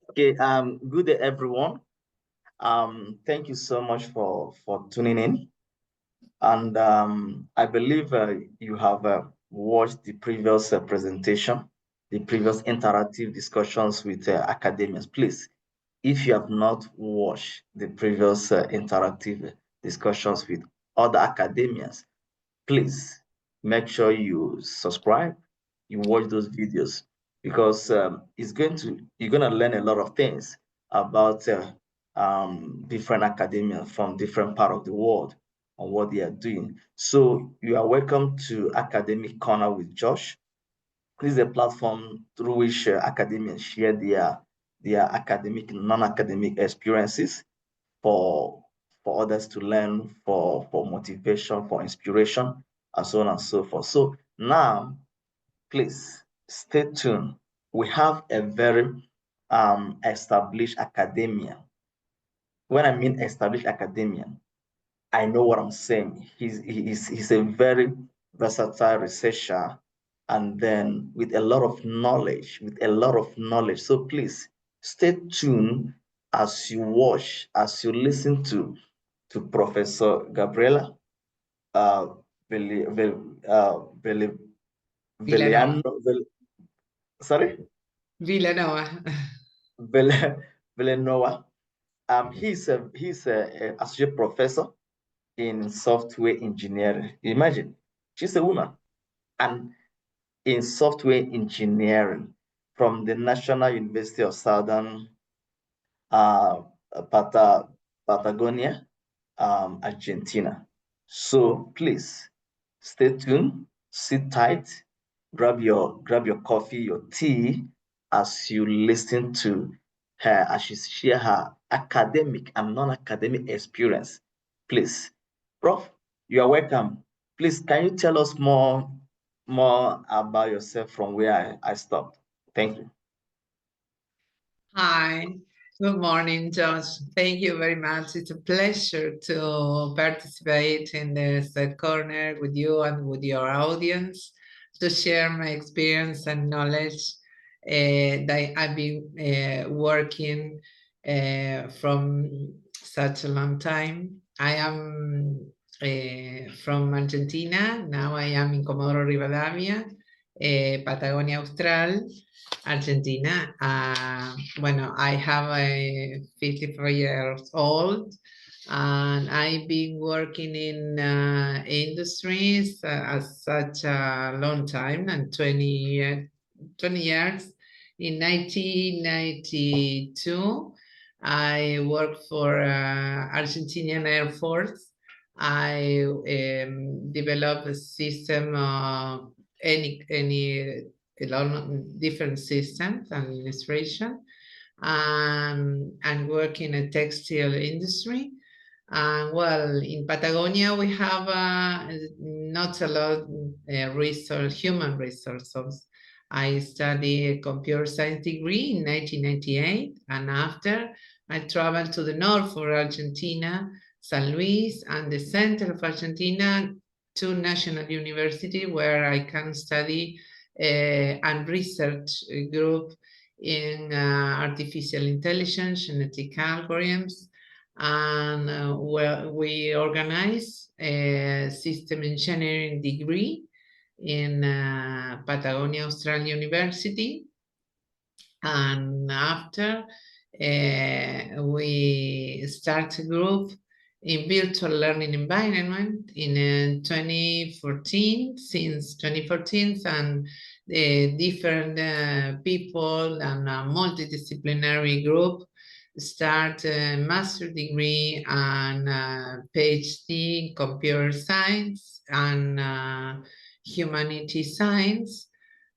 Okay, good day, everyone. Thank you so much for tuning in. And I believe you have watched the previous presentation, the previous interactive discussions with academians. Please, if you have not watched the previous interactive discussions with other academians, please make sure you subscribe, you watch those videos because you're going to learn a lot of things about different academia from different part of the world on what they are doing. So you are welcome to Academic Corner with Josh. This is a platform through which academians share their academic and non-academic experiences for for others to learn, for motivation, for inspiration, and so on and so forth. So now, please stay tuned. We have a very established academia. When I mean established academia, I know what I'm saying. He's a very versatile researcher and then with a lot of knowledge, So please stay tuned as you watch, as you listen to Professor Gabriela uh, Vili, Vil, Vili, Vilanova. Viliano, sorry, Vilanova. Vil, Villanova. He's a associate professor in software engineering. Imagine, she's a woman, and in software engineering from the National University of Southern uh, Pata, Patagonia, Argentina. So please stay tuned, sit tight, grab your coffee, your tea as you listen to her as she share her academic and non-academic experience. Please, Prof, you are welcome. Please, can you tell us more about yourself from where I stopped? Thank you. Hi. Good morning, Josh. Thank you very much. It's a pleasure to participate in this corner with you and with your audience to share my experience and knowledge that I've been working from such a long time. I am from Argentina. Now I am in Comodoro Rivadavia, Patagonia Austral, Argentina. Bueno, I have a 54 years old, and I've been working in industries as such a long time, and 20 years. In 1992, I worked for Argentinian Air Force. I developed a system of any a lot of different systems administration and work in a textile industry. Well, in Patagonia, we have not a lot human resources. I studied a computer science degree in 1998, and after I traveled to the north of Argentina, San Luis, and the center of Argentina to National University, where I can study and research group in artificial intelligence, genetic algorithms, and where we organize a system engineering degree in Patagonia Australian University. And after we start a group in virtual learning environment in 2014, since 2014, and different people and a multidisciplinary group start a master degree and PhD in computer science and humanity science,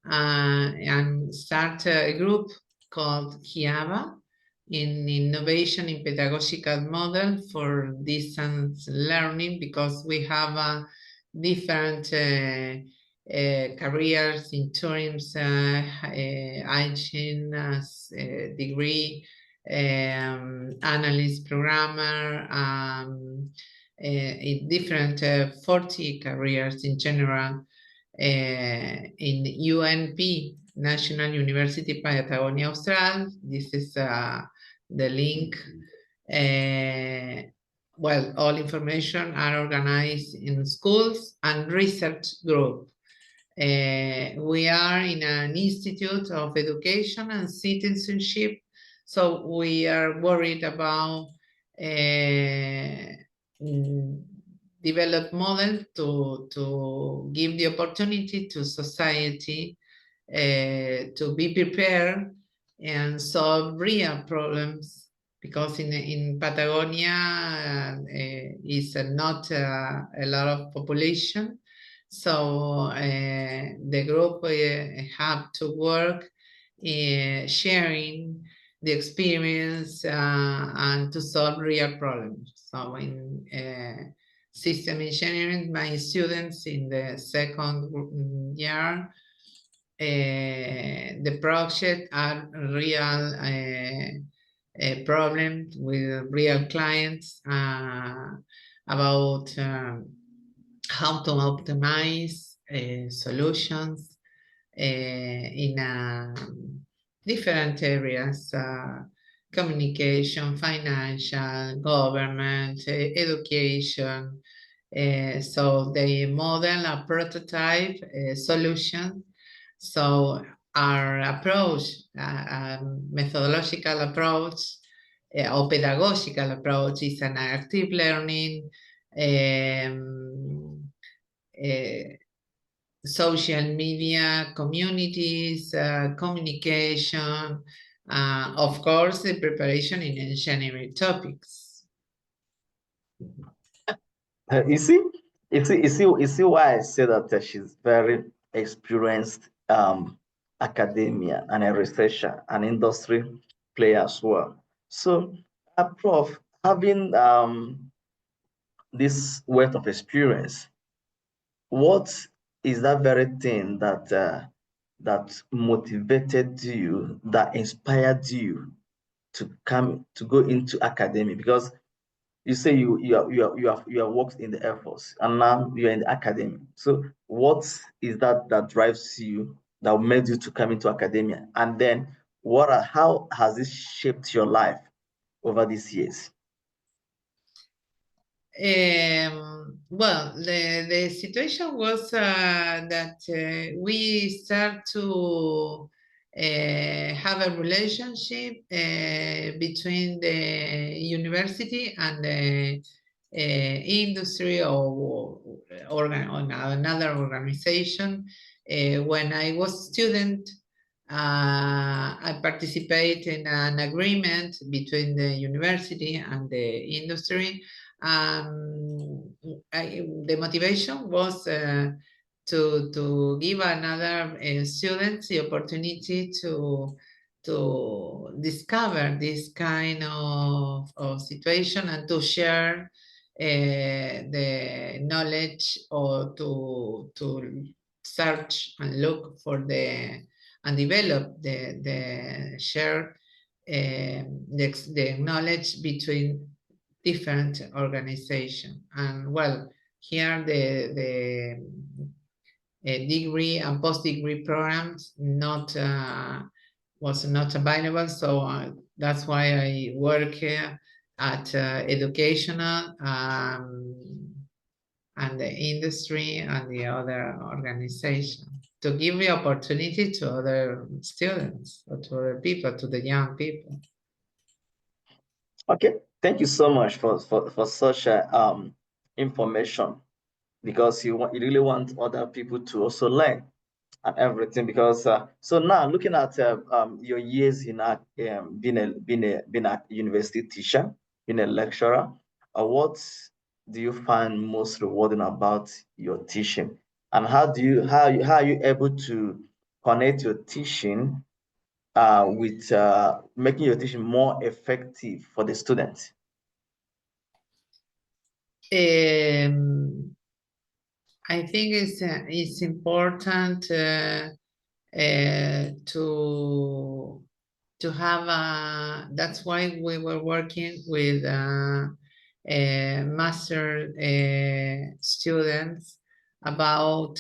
and start a group called HIABA, in innovation in pedagogical model for distance learning, because we have different careers in terms hygiene degree, analyst, programmer, in different 40 careers in general in UNP, National University Patagonia Austral. This is the link. Well, all information are organized in schools and research group. We are in an institute of education and citizenship, so we are worried about develop model to give the opportunity to society to be prepared and solve real problems, because in Patagonia is not a lot of population. So the group have to work sharing the experience and to solve real problems. So in system engineering, my students in the second year, the project are real problems with real clients about how to optimize solutions in different areas, communication, financial, government, education. So they model a prototype solution. So our approach, methodological approach, or pedagogical approach is an active learning, social media, communities, communication, of course, the preparation in engineering topics. You see, you see why I say that she's very experienced academia and a researcher and industry player as well. So, Prof, having this wealth of experience, what is that very thing that motivated you, that inspired you to go into academia? Because you say you have worked in the Air Force and now you're in the academy. So what is that drives you, that made you to come into academia? And then how has this shaped your life over these years? Well, the situation was that we start to have a relationship between the university and the industry or another organization. When I was student, I participate in an agreement between the university and the industry. The motivation was to give another student the opportunity to discover this kind of situation and to share the knowledge, or to search and look for and develop the share the knowledge between different organizations. And well, here the degree and post-degree programs was not available, so that's why I work here at educational and the industry and the other organization, to give the opportunity to other students or to other people, to the young people. Okay, thank you so much for such information, because you really want other people to also learn and everything. Because so now looking at your years in being a university teacher, being a lecturer, what do you find most rewarding about your teaching, and how are you able to connect your teaching with making your teaching more effective for the students? I think it's important to have that's why we were working with master students about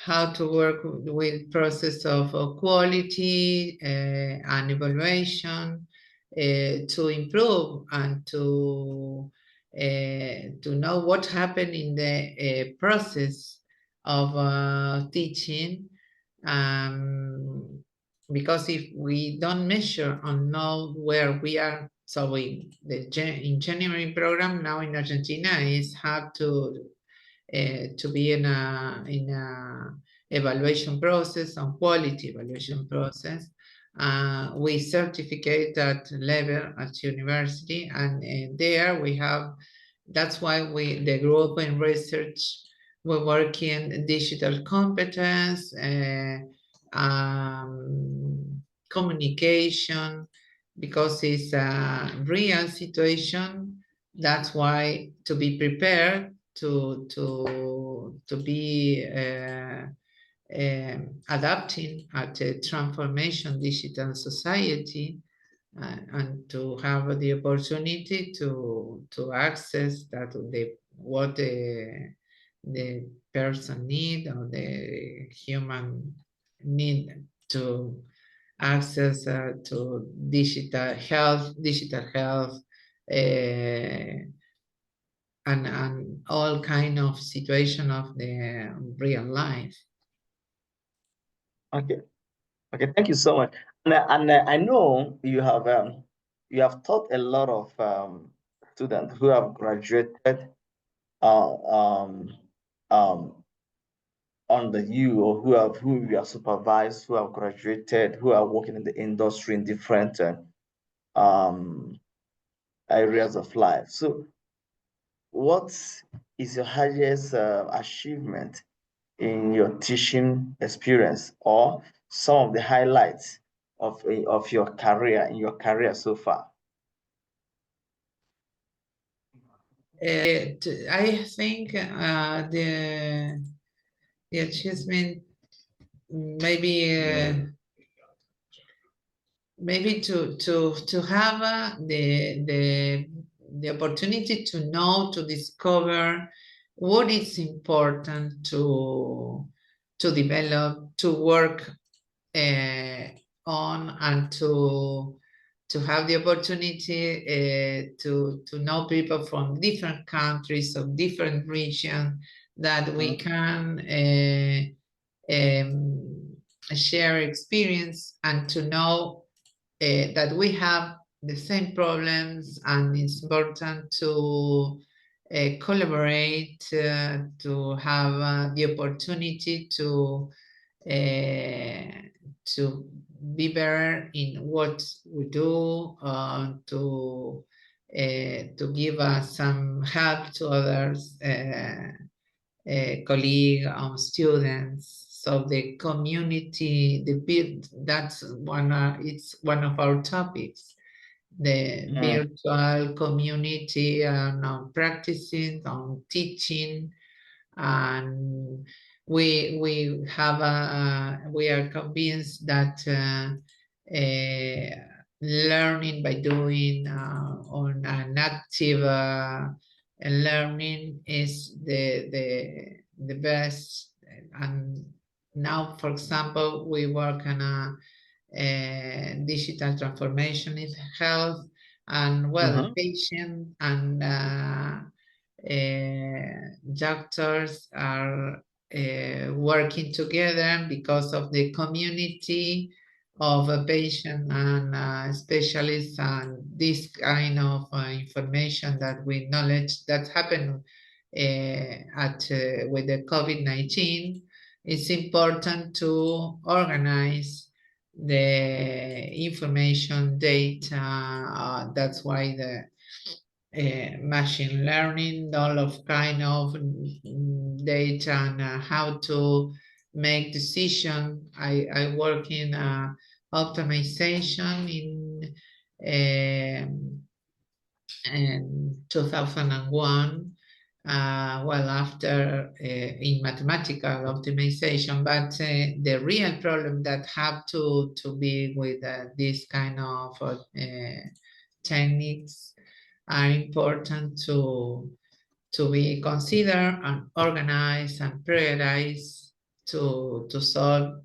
how to work with process of quality and evaluation to improve and to know what happened in the process of teaching. Because if we don't measure and know where we are, so the engineering program now in Argentina is how to be in a evaluation process, on quality evaluation process. We certificate that level at university, and there we have. That's why the group in research, we work in digital competence, communication, because it's a real situation. That's why to be prepared to be adapting at a transformation digital society, and to have the opportunity to access that what the person need, or the human need to access to digital health, and all kind of situation of the real life. Okay. Okay. Thank you so much. And I know you have taught a lot of students who have graduated uh, um, um, under you, or who you have supervised, who have graduated, who are working in the industry in different um, areas of life. So, what is your highest achievement in your teaching experience, or some of the highlights of your career in your career so far? I think the achievement, maybe maybe to have the opportunity to know, to discover what is important to develop, to work on, and to have the opportunity to know people from different countries, of different regions, that we can share experience, and to know that we have the same problems, and it's important to collaborate, to have the opportunity to be better in what we do, to give some help to others, colleagues, students. So the community, the build, that's it's one of our topics. The virtual community, on practicing, on teaching, and we are convinced that learning by doing, on an active learning is the best. And now, for example, we work on a digital transformation in health, and patient and doctors are working together because of the community of a patient and specialists, and this kind of information that we knowledge that happened with the COVID-19. It's important to organize the information data. That's why the machine learning, all of kind of data, and how to make decision. I work in optimization in 2001. Well, after in mathematical optimization, but the real problem that have to be with this kind of techniques are important to be considered and organized and prioritized to solve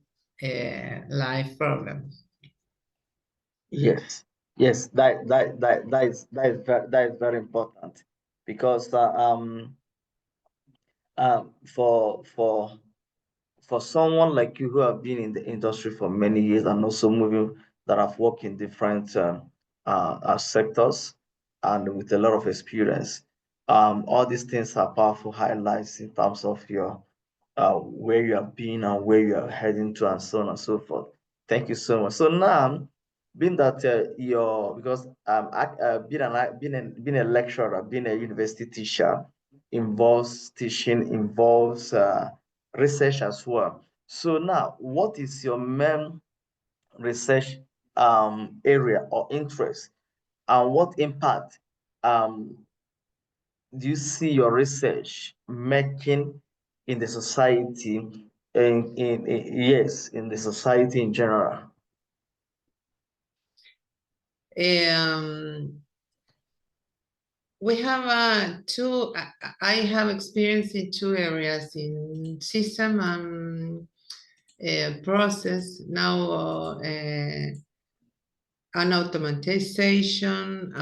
life problems. Yes, yes, that is very important because for someone like you who have been in the industry for many years and also moving that have worked in different sectors and with a lot of experience, all these things are powerful highlights in terms of your where you have been and where you are heading to and so on and so forth. Thank you so much. So now, being that you're because being a lecturer, being a university teacher involves teaching, involves research as well. So now, what is your main research area or interest, and what impact um, do you see your research making in the society, yes, in the society in general? We have two, I have experience in two areas, in system and process. Now, an automatization,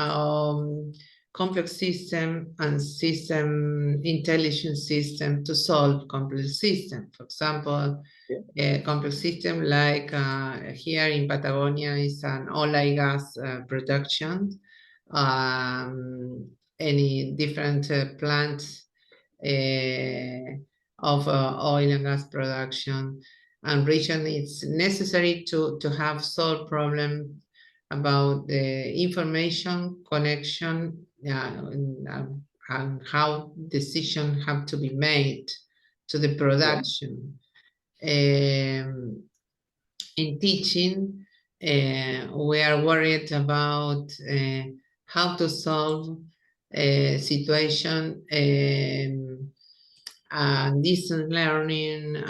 complex system and system intelligence system to solve complex system. For example, a complex system like here in Patagonia is an oil and gas production. Any different plants of oil and gas production and region, it's necessary to have solve problem about the information connection and how decisions have to be made to the production. In teaching, we are worried about how to solve a situation, distance learning,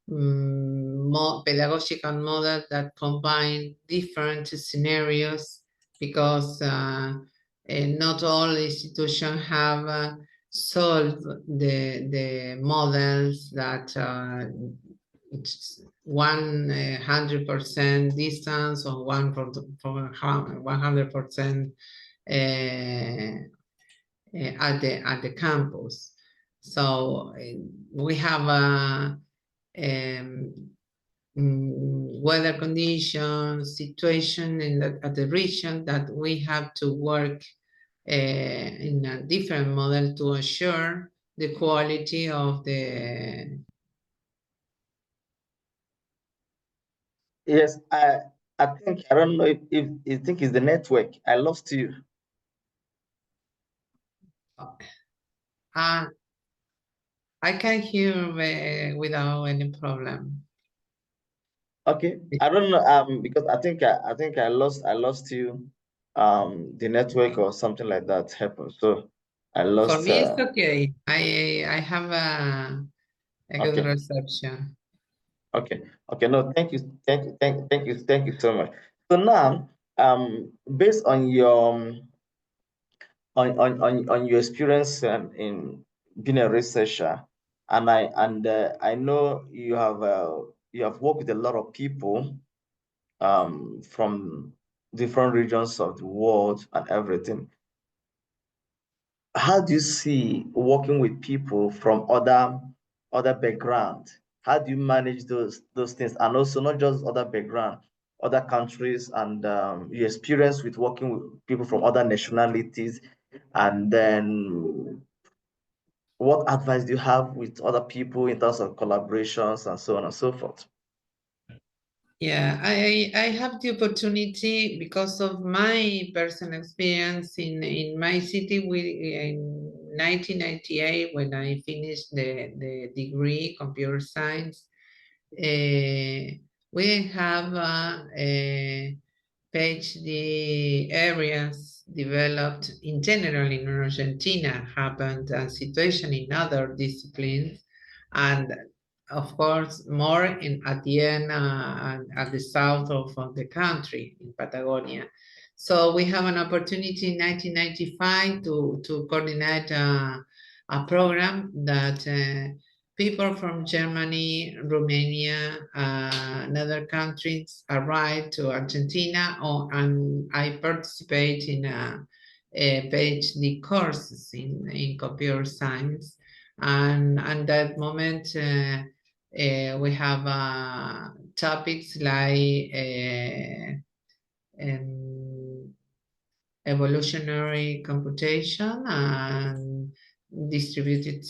more pedagogical model that combine different scenarios, because not all institutions have solved the models that 100% distance or 100% at the campus. So we have a weather conditions situation at the region that we have to work in a different model to assure the quality of the. Yes, I think I don't know if you think it's the network. I lost you. I can hear without any problem. Okay, I don't know because I think I lost you the network or something like that happened. So I For lost me, it's okay. I have a good okay. reception. Okay. Okay. No, thank you so much. So now, based on your on your experience in being a researcher, and I know you have worked with a lot of people from different regions of the world and everything. How do you see working with people from other background? How do you manage those things? And also not just other background, other countries, and your experience with working with people from other nationalities, and then what advice do you have with other people in terms of collaborations and so on and so forth? Yeah, I have the opportunity because of my personal experience in my city. In 1998, when I finished the degree computer science, we have a PhD areas developed in general in Argentina. Happened a situation in other disciplines, and of course more at the end at the south of the country in Patagonia. So we have an opportunity in 1995 to coordinate a program that people from Germany, Romania, and other countries arrived to Argentina, and I participate in a PhD courses in computer science. And at that moment, we have topics like um, evolutionary computation and distributed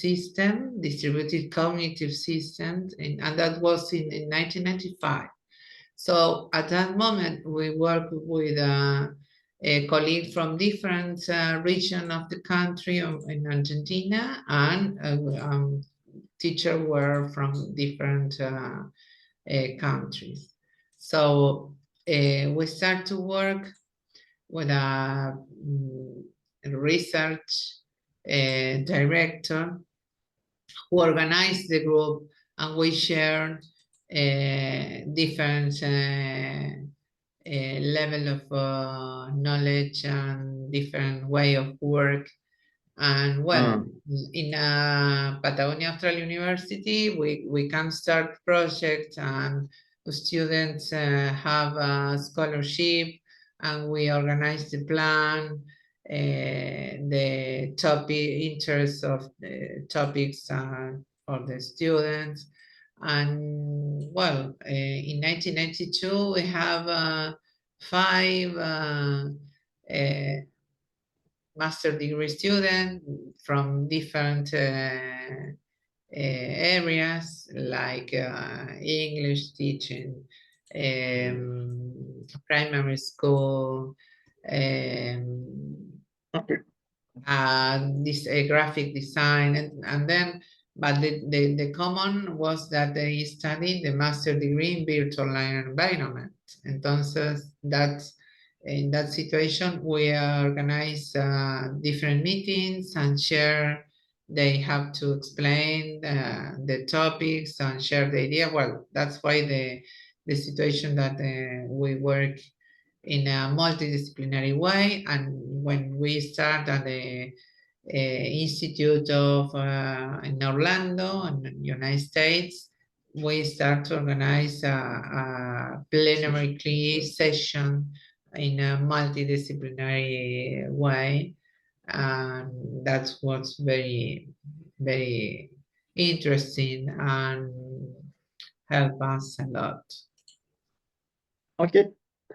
cognitive systems, and that was in 1995. So at that moment, we worked with a colleague from different region of the country in Argentina, and teachers were from different countries. So we start to work with a research director who organized the group, and we shared different level of knowledge and different way of work. And well, in Patagonia Austral University, we can start projects, and the students have a scholarship, and we organize the plan, the topic interest of the topics for the students. And well, in 1992, we have 5 master degree students from different areas, like English teaching, primary school, Okay. this graphic design, and then, but the common was that they studied the master degree in virtual learning environment. Entonces, that's in that situation, we organize different meetings and share. They have to explain the topics and share the idea. Well, that's why the situation that we work in a multidisciplinary way. And when we start at the Institute of in Orlando, in the United States, we start to organize a plenary session in a multidisciplinary way. And that's what's very, very interesting and help us a lot. Okay.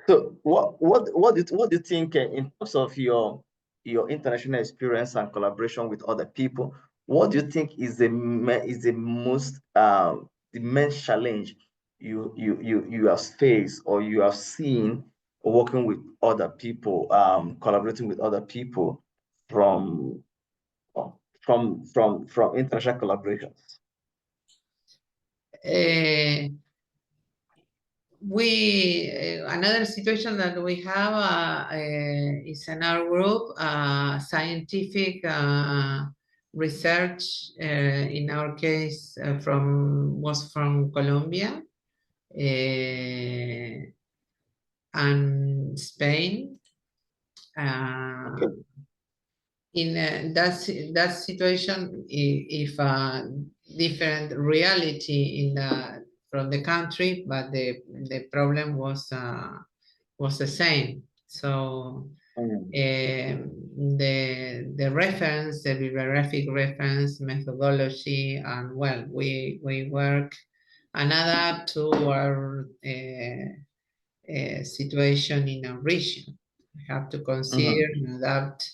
So what do you think in terms of your international experience and collaboration with other people? What do you think is the most the main challenge you have faced or you have seen working with other people, collaborating with other people from from international collaborations? Uh, we another situation that we have is in our group scientific research, in our case was from Colombia and Spain. Okay. In that situation, if a different reality from the country, but the problem was the same. So the reference, the bibliographic reference methodology, and well, we work and adapt to our situation in our region. We have to consider and adapt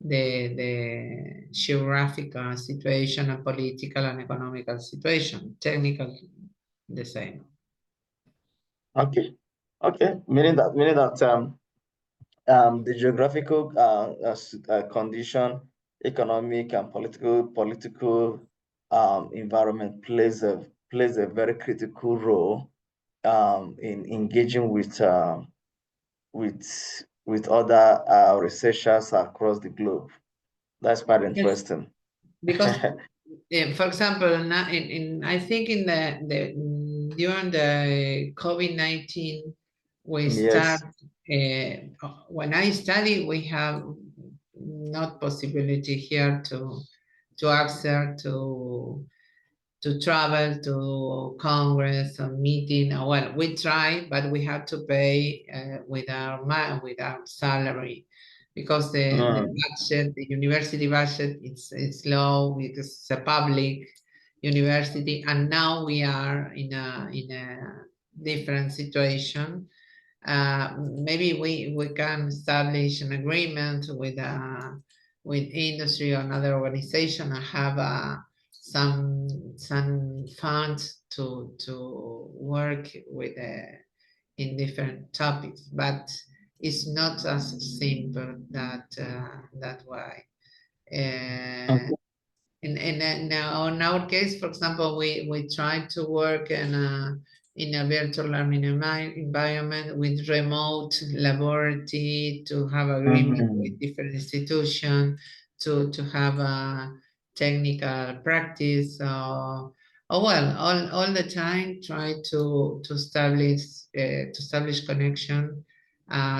the geographical situation and political and economical situation, technical, the same. Okay. Okay. Meaning that the geographical condition, economic and political environment plays a very critical role in engaging with with other researchers across the globe. That's quite Yes, interesting. because for example, I think in during the COVID-19, we start Yes. when I study, we have not possibility here to access to travel to Congress or meeting. Well, we try, but we have to pay with our salary, because the budget, the university budget, it's low because it's a public university, and now we are in a different situation. Maybe we can establish an agreement with industry or another organization and have some funds to work with in different topics, but it's not as simple that way. Okay. In our case, for example, we try to work in a virtual learning environment with remote laboratory, to have agreement with different institutions, to have a technical practice. Well, all the time try to establish connection,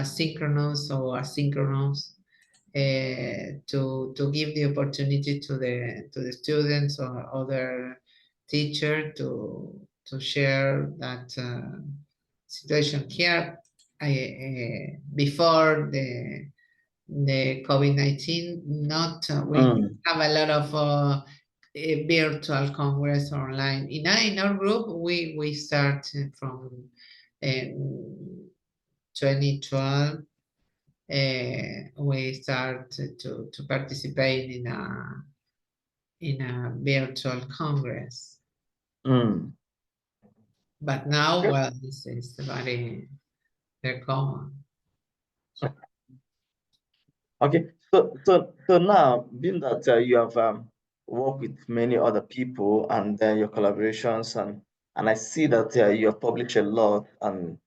synchronous or asynchronous, to give the opportunity to the students or other teacher to share that situation here. Before the COVID-19, not we have a lot of virtual congress online. In our group, we start from 2012. We start to participate in a virtual congress. But now, well, this is very common. Okay, so now, being that you have worked with many other people and your collaborations, and I see that you have published a lot, and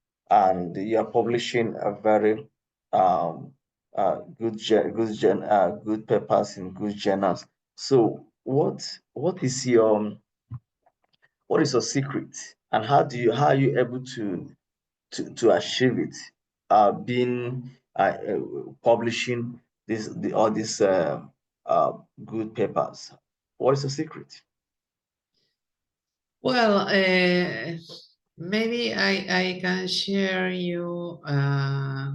you are publishing a very good papers in good journals. So what is your secret, and how are you able to achieve it? Being publishing all these good papers. What is the secret? Well, maybe I can share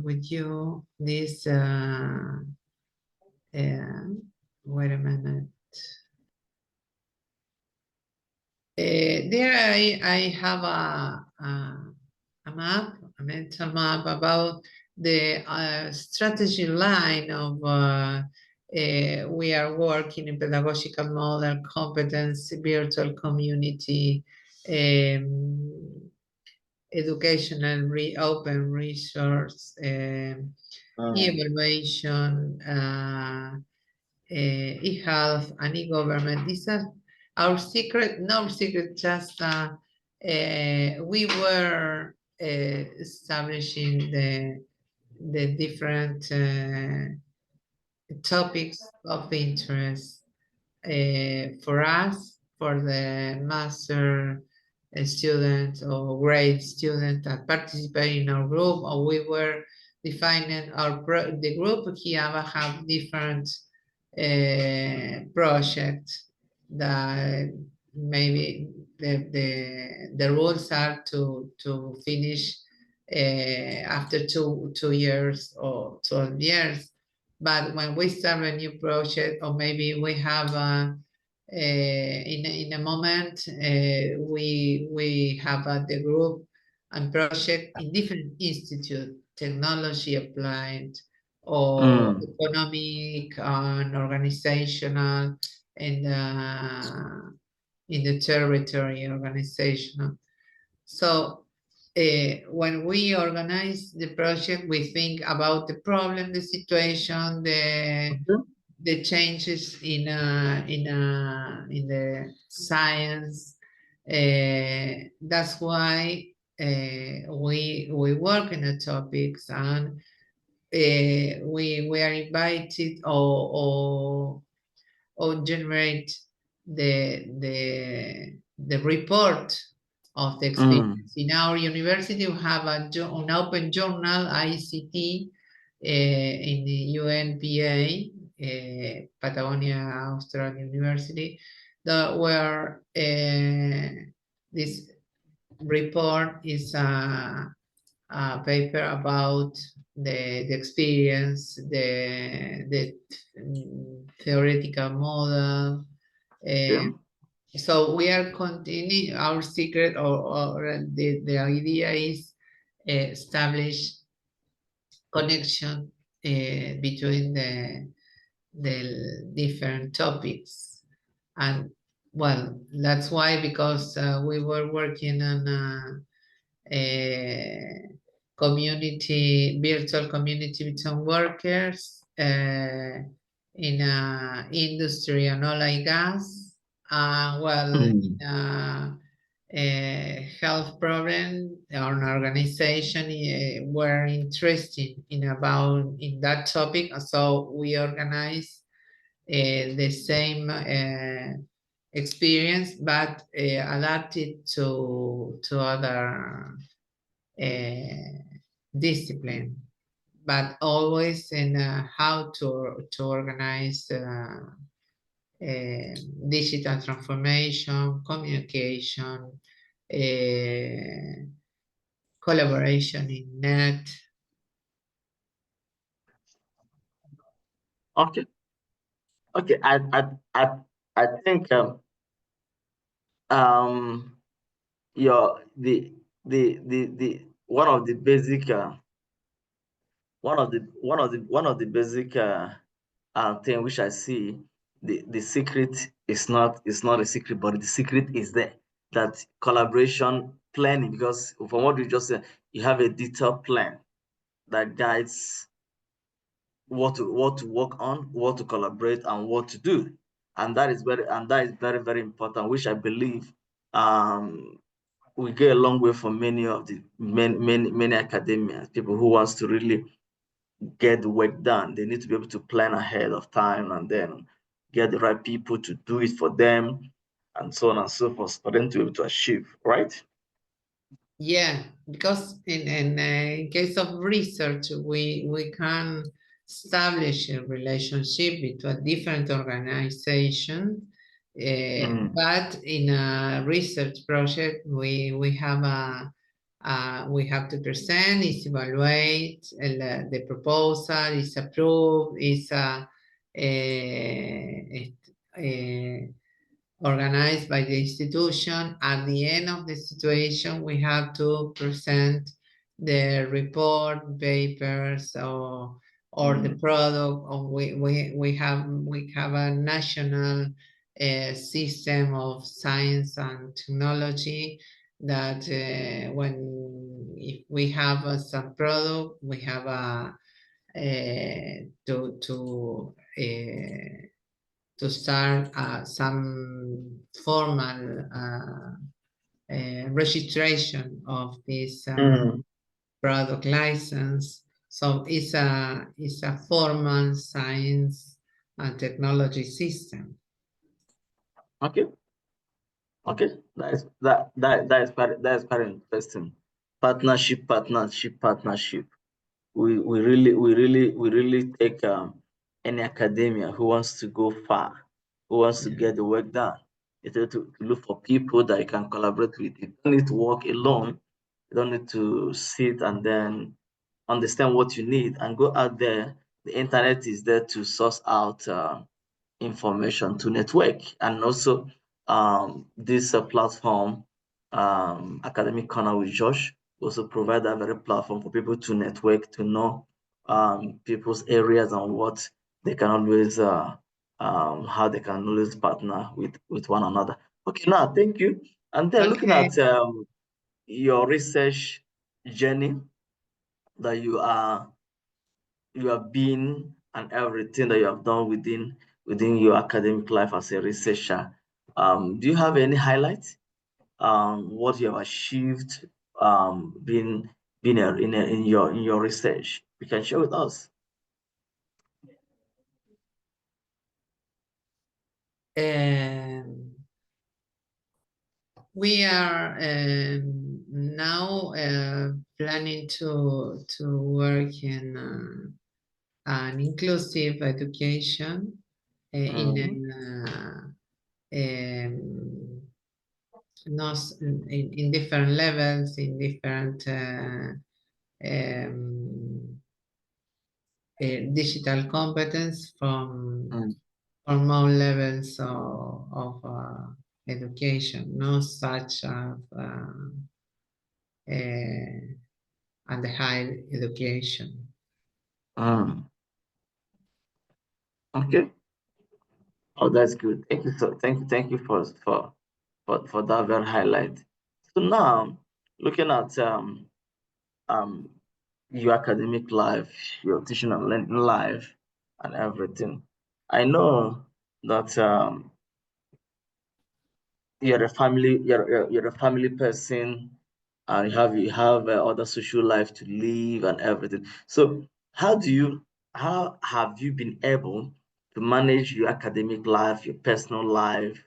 with you this. Wait a minute. There I have a map, a mental map about the strategy line of we are working in pedagogical model, competence, virtual community, educational open resource, e-evaluation, e-health, and e-government. These are our secret, no secret, just we were establishing the different topics of interest for us, for the master students or grade students that participate in our group, or we were defining the group here have different projects that maybe the rules are to finish after two years or 12 years. But when we start a new project, or maybe we have in a moment we have the group and project in different institute, technology applied, or economic and organizational, and in the territory organizational. So when we organize the project, we think about the problem, the situation, the changes in the science. That's why we work in the topics, and we are invited or generate the report of the experience. In our university, we have an open journal, ACT, in the UNPA, Patagonia, Australian University. where this report is a paper about the experience, the theoretical model. Yeah. So we are continuing our secret, or the idea is establish connection between the different topics. And well, that's why, because we were working on a community, virtual community between workers in industry and oil and gas. Well, Mm. in a health problem or an organization were interested in that topic, so we organize the same experience, but adapted to other discipline, but always in how to organize digital transformation, communication, collaboration in net. Okay. Okay. I think um your the one of the basic one of the basic thing which I see, the secret is not a secret, but the secret is there, that collaboration planning, because from what you just said, you have a detailed plan that guides what to work on, what to collaborate, and what to do. And that is very, very important, which I believe we get a long way from many of the many academians, people who wants to really get the work done. They need to be able to plan ahead of time and then get the right people to do it for them, and so on and so forth, for them to be able to achieve, right? Yeah, because in case of research, we can establish a relationship between different organizations, Mm, but in a research project, we have to present, is evaluate, the proposal is approved, is organized by the institution. At the end of the situation, we have to present the report, papers, or the mm, product. Or we have a national system of science and technology that when if we have some product, we have to start some formal registration of this mm. product license. So it's a formal science and technology system. Okay, okay, that is very interesting. Partnership. We really take any academia who wants to go far, who wants to Yeah. get the work done. It's to look for people that you can collaborate with. You don't need to work alone. You don't need to sit and then understand what you need and go out there. The internet is there to source out information, to network. And also this platform, Academic Corner with Josh, also provide that very platform for people to network, to know people's areas and what they can always how they can always partner with one another. Okay, now thank you. And then looking Okay. at your research journey that you have been, and everything that you have done within your academic life as a researcher, do you have any highlights? What you have achieved, in your research? You can share with us. Um, we are now planning to work in an inclusive education in Mm, in different levels, in different um, digital competence from all levels of education, no such as and the higher education. Okay. Oh, that's good. Thank you. So thank you for that very highlight. So now, looking at um your academic life, your teaching and learning life, and everything, I know that you're a family person, and you have other social life to live and everything. So how have you been able to manage your academic life, your personal life,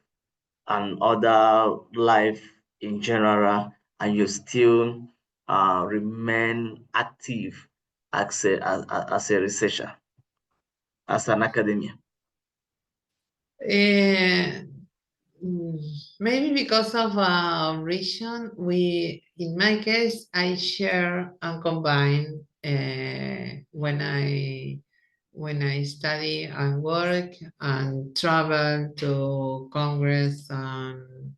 and other life in general, and you still remain active as a researcher, as an academia? Uh, Maybe because of region, in my case, I share and combine when I study and work and travel to Congress and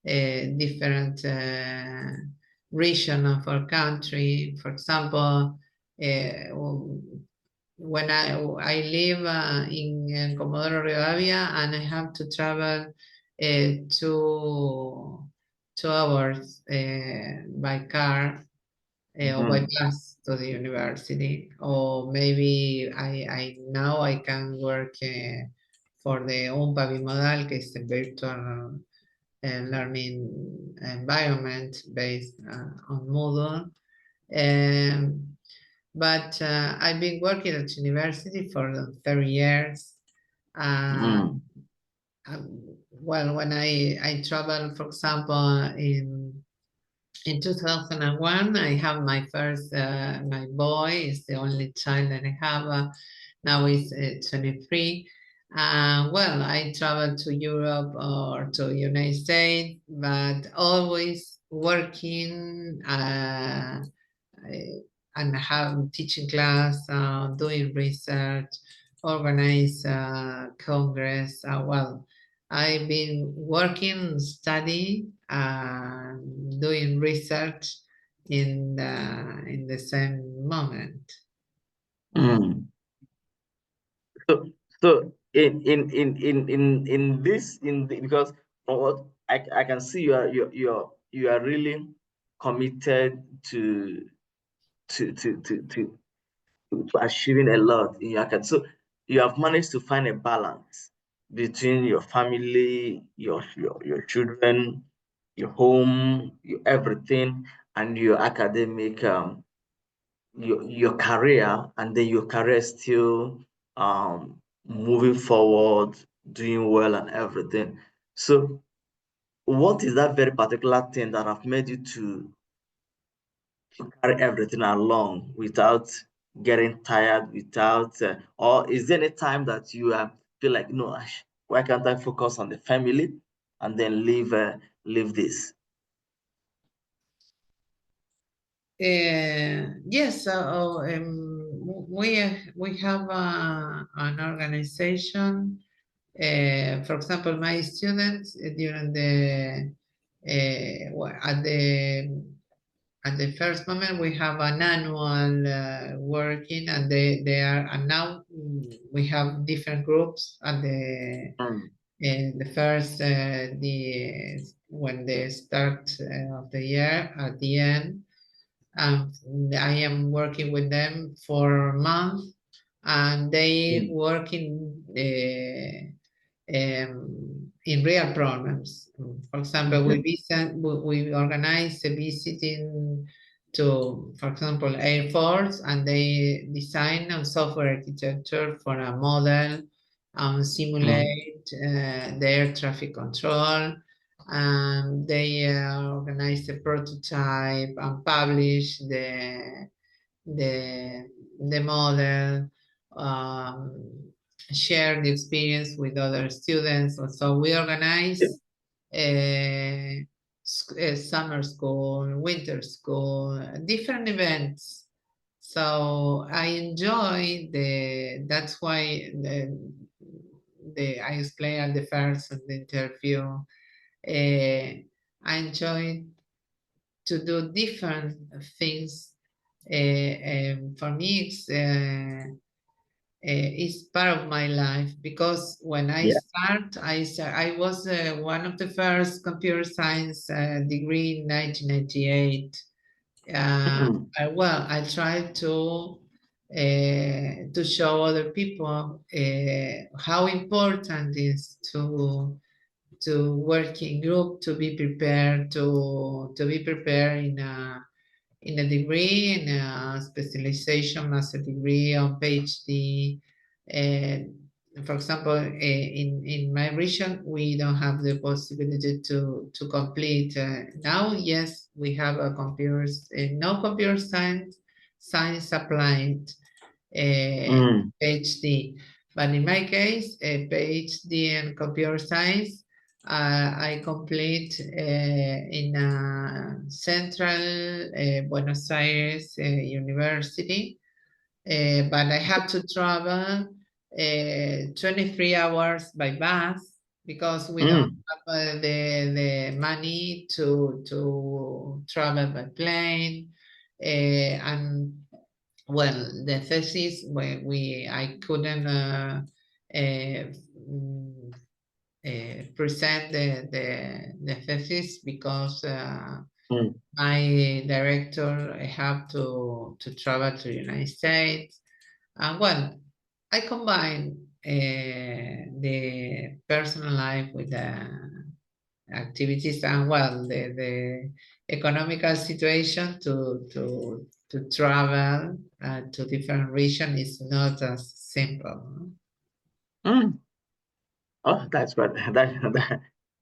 different region of our country. For example, when I live in Comodoro Rivadavia and I have to travel 2 hours by car or by bus to the university, or maybe I now I can work for the UMPA Bimodal, que is a virtual learning environment based on Moodle. But I've been working at university for 30 years. Well, when I travel, for example, in 2001, I have my first, my boy is the only child that I have. Now he's 23. Well, I travel to Europe or to United States, but always working and have teaching class, doing research, organize congress. Well, I've been working, studying, doing research in the same moment. Mm. So in this because from what I can see, you are really committed to achieving a lot in your academy. So you have managed to find a balance between your family, your children, your home, your everything, and your academic your career, and then your career still moving forward, doing well and everything. So what is that very particular thing that have made you to carry everything along without getting tired, without or is there any time that you feel like, no, why can't I focus on the family and then leave this? Yes, we have an organization. For example, my students during at the first moment we have an annual working, and they are, and now we have different groups at the first when they start of the year at the end. I am working with them for a month, and they work in real problems. For example, we organize a visiting to, for example, Air Force, and they design a software architecture for a model, simulate the air traffic control, and they organize the prototype and publish the model. share the experience with other students. So we organize summer school, winter school, different events. So I enjoy that's why I explained at the first of the interview, I enjoy to do different things. For me, it's part of my life because when I Yeah. start, I was one of the first computer science degree in 1998. Well, I try to show other people how important it is to work in group, to be prepared, to be prepared in a degree, in a specialization, master degree, on PhD. And for example, in my region, we don't have the possibility to complete. Now, yes, we have a computers, no computer science applied PhD. But in my case, a PhD in computer science, I complete in Central Buenos Aires University, but I have to travel 23 hours by bus because we don't have the money to travel by plane. And well, the thesis I couldn't mm, present the thesis because my director had to travel to the United States. And well, I combine the personal life with the activities and well the economical situation to travel to different region is not as simple. Mm. Oh, that's right.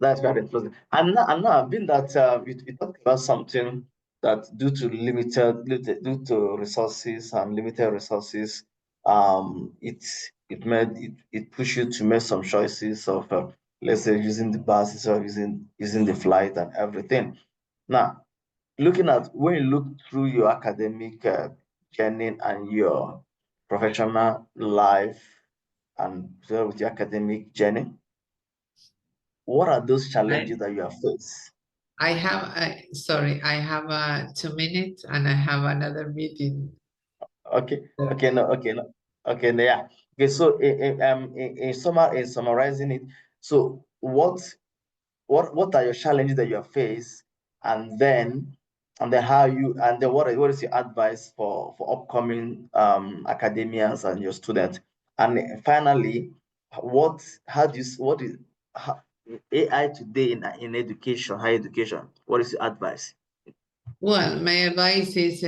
That's very interesting. And now I've been that we talked about something that due to resources and limited resources, it push you to make some choices of let's say using the buses or using the flight and everything. Now, looking at when you look through your academic journey and your professional life and with your academic journey, what are those challenges I that you have faced? I have sorry, I have 2 minutes and I have another meeting. Okay, So, okay, no, okay, no, okay, no, yeah. Okay, so in summarizing it, so what are your challenges that you have faced, and then how you and then what is your advice for upcoming academians and your students, and finally, how do you what is how, AI today in education, higher education? What is your advice? well, my advice is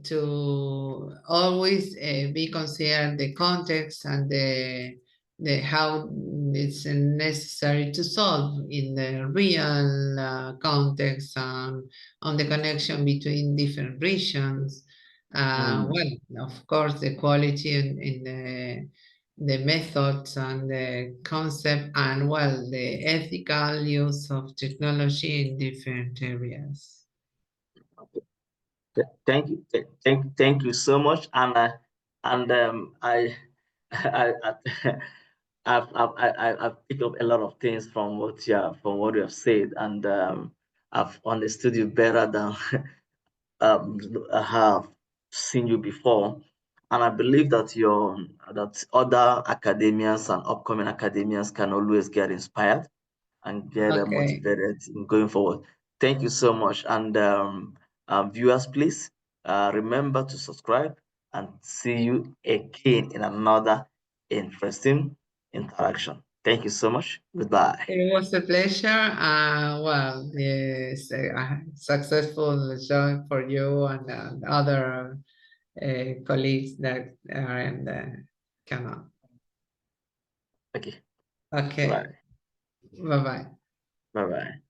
to always be consider the context and the how it's necessary to solve in the real context on the connection between different regions. Mm, Well, of course, the quality in the methods and the concept and well the ethical use of technology in different areas. thank you so much, and I I've picked up a lot of things from what you have said, and I've understood you better than I have seen you before, and I believe that other academians and upcoming academians can always get inspired and get Okay. motivated in going forward. Thank you so much, and viewers, please remember to subscribe, and see you again in another interesting interaction. Thank you so much. Goodbye. It was a pleasure. Well, yes, successful job for you and other colleagues that are in the canal. Okay. Okay. Bye. Bye bye. Bye bye.